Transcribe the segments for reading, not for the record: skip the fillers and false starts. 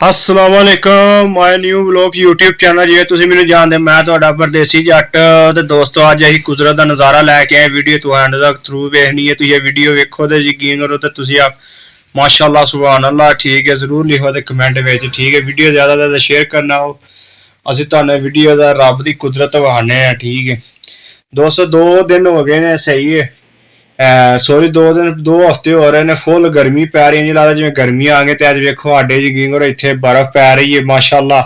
अस्सलाम वालेकुम my new vlog YouTube channel जिवें तुसीं मैनूं जाणदे मैं तुहाडा परदेसी जट ते दोस्तों अज असीं कुदरत दा नज़ारा लैके आए वीडियो तुहां तक थ्रू वेखनी है तुसीं वीडियो वेखो ते यकीन करो ते तुसीं आप माशाअल्लाह सुभान अल्लाह ठीक है जरूर लिखो ते कमेंट विच ठीक है वीडियो ज़्यादा ज़्यादा शेयर करना हो असीं तुहानूं वीडियो दा रब दी कुदरत विखाने हैं ठीक है दोस्तों 2 दिन हो गए ने सही है सॉरी 2 दिन 2 हफ्ते हो रहे ने फुल गर्मी पै रही है लगता जिवें गर्मियां आ गई ते अज वेखो साडे यकीन करो इत्थे बर्फ पै रही है माशाअल्लाह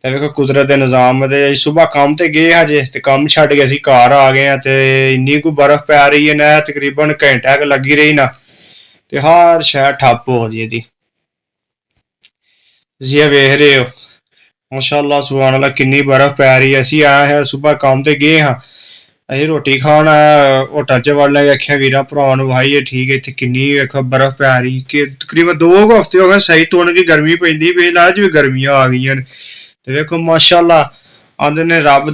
ते वेखो कुदरत दे निज़ाम ते सुबह कम ते गए हजे ते कम छड्ड के असीं घर आ गए हैं ते इन्नी कोई बर्फ पै रही है ना तकरीबन घंटा क लगी रही ना ते हर शै ठप्प हो गई दी तुसीं वेख रहे हो माशाअल्लाह सुभान अल्लाह किन्नी बर्फ पै रही है असीं आए हैं सुबह कम ते गए हाँ ਅਸੀਂ ਰੋਟੀ ਖਾਣ ਆਇਆ ਹੋਟਲ 'ਚ ਵੜਨਾ ਵੇਖਿਆ ਵੀਰਾਂ ਭਰਾਵਾਂ ਨੂੰ ਭਾਈ ਇਹ ਠੀਕ ਹੈ ਇੱਥੇ ਕਿੰਨੀ ਵੇਖੋ ਬਰਫ਼ ਪੈ ਰਹੀ ਕਿ ਤਕਰੀਬਨ 2 ਹਫ਼ਤੇ ਹੋ ਗਏ ਸਹੀ ਤੁਣ ਕੇ ਗਰਮੀ ਪੈਂਦੀ ਪਈ ਲਾ ਜਿਵੇਂ ਗਰਮੀਆਂ ਆ ਗਈਆਂ ਨੇ ਤੇ ਵੇਖੋ ਮਾਸ਼ਾਅੱਲਾ ਆਂਦੇ ਨੇ ਰੱਬ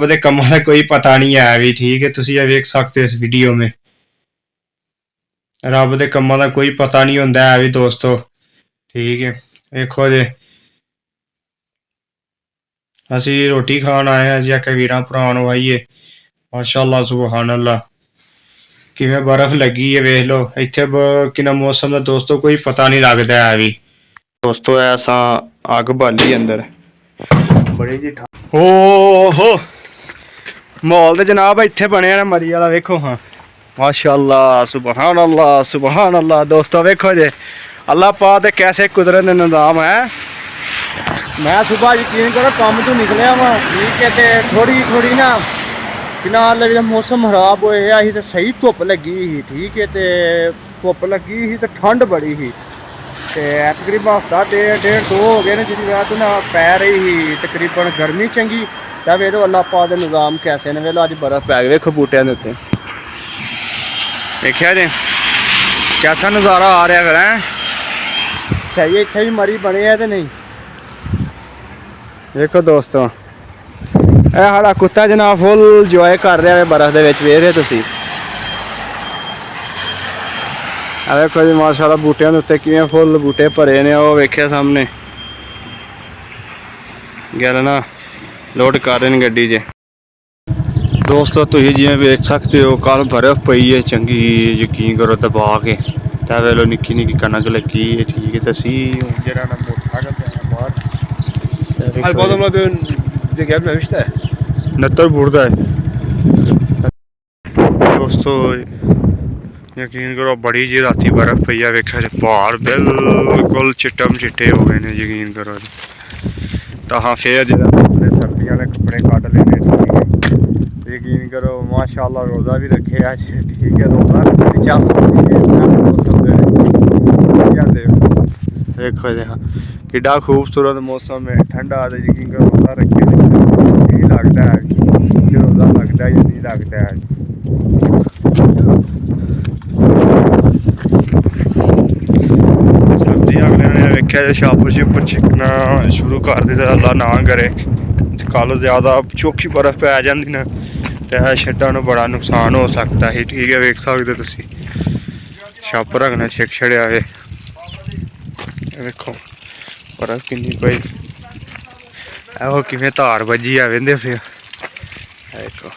ਦੇ ਕੰਮਾਂ ਦਾ ਕੋਈ ਪਤਾ ਨਹੀਂ ਹੈ ਵੀ ਠੀਕ ਹੈ ਤੁਸੀਂ ਇਹ ਵੇਖ ਸਕਦੇ ਹੋ ਇਸ ਵੀਡੀਓ में ਰੱਬ ਦੇ ਕੰਮਾਂ ਦਾ ਕੋਈ ਪਤਾ ਨਹੀਂ ਹੁੰਦਾ ਹੈ ਵੀ ਦੋਸਤੋ ਠੀਕ ਹੈ ਵੇਖੋ ਜੇ ਅਸੀਂ ਰੋਟੀ ਖਾਣ ਆਏ ਹਾਂ ਜੀ ਆਕੇ ਵੀਰਾਂ ਭਰਾਵਾਂ ਨੂੰ ਭਾਈ माशाअल्लाह सुभान अल्लाह किवें बर्फ लगी है वेख लो इत्थे किन्ना मौसम दा दोस्तों कोई पता नहीं लगदा है भी दोस्तों ऐसा अग बाली अंदर बड़ी जी हो माहौल ते जनाब इत्थे बने ना मरी वाला वेखो हाँ माशाअल्लाह सुभान अल्लाह दोस्तों वेखो जे अल्लाह पाक दे कैसे कुदरत दे निज़ाम है मैं सुबह यकीन करो काम तो निकलिया वा ठीक है ते थोड़ी ना फिलहाल जो मौसम खराब होया ही तो सही धुप लगी ही ठीक है तो धुप लगी ही तो ठंड बड़ी ही तो तकरीबन हफ्ता डेढ़ 2 हो गए ने जिसकी वजह तो ना पै रही ही तकरीबन गर्मी चंगी तो वेलो अल्लाह पाक दे निज़ाम कैसे ने वेलो अज बर्फ पै गई वेखो बूटियां दे उत्ते देखिया जी कैसा नज़ारा आ रहा करें सही इत्थे भी मरी बने है तो नहीं देखो दोस्तों ਇਹ ਸਾਡਾ ਕੁੱਤਾ ਜਨਾਬ ਫੁੱਲ ਇੰਜੋਏ ਕਰ ਰਿਹਾ ਹੈ ਬਰਫ਼ ਦੇ ਵਿੱਚ ਵੇਖ ਰਹੇ ਤੁਸੀਂ ਆ ਵੇਖੋ ਜੀ ਮਾਸ਼ਾਅੱਲਾ ਬੂਟਿਆਂ ਦੇ ਉੱਤੇ ਕਿਵੇਂ ਫੁੱਲ ਬੂਟੇ ਭਰੇ ਨੇ ਉਹ ਵੇਖਿਆ ਸਾਹਮਣੇ ਗੱਲ ਨਾ ਲੋਡ ਕਰ ਰਹੇ ਨੇ ਗੱਡੀ 'ਚ ਦੋਸਤੋ ਤੁਸੀਂ ਜਿਵੇਂ ਵੇਖ ਸਕਦੇ ਹੋ ਕੱਲ ਬਰਫ਼ ਪਈ ਹੈ ਚੰਗੀ ਯਕੀਨ ਕਰੋ ਦਬਾ ਕੇ ਤਾਂ ਵੇਲੋ ਨਿੱਕੀ ਨਿੱਕੀ ਕਣਕ ਲੱਗੀ ਹੈ ਠੀਕ ਹੈ ਤੁਸੀਂ ਜਿਹੜਾ ਨਾ ਮੋਟਾ ਜਿਹਾ ਬਾਹਰ ਅੱਜ ਬਹੁਤ de gelmemiş de. Netler burada. दोस्तों यकीन करो बड़ी जी राती बर्फ पई है वेखा पहाड़ बिल्कुल चिट्टम चिट्टे हो गए ने यकीन करो तो हाँ फिर जो अपने सर्दियों के कपड़े कट लेने यकीन करो माशाअल्लाह रोज़ा भी रखे अज ठीक है रोज़ा देखो जी हाँ कि खूबसूरत मौसम है ठंडा यकीन करो रोज़ा रखे नहीं लगता है कि रोज़ा लगता है या नहीं लगता है सब्जी अगले ने वेख्या छापर छुपर छिकना शुरू कर दिता अल्लाह ना करे कल ज़्यादा चौखी बर्फ पै जाती ना तो शेडां नूं बड़ा नुकसान हो सकता है ठीक है वेख सकते तुसीं छापर रखना छिक छड़िया है वेखो बर्फ किन्नी पई एहो किवें धार बजी आ वेंदे फिर देखो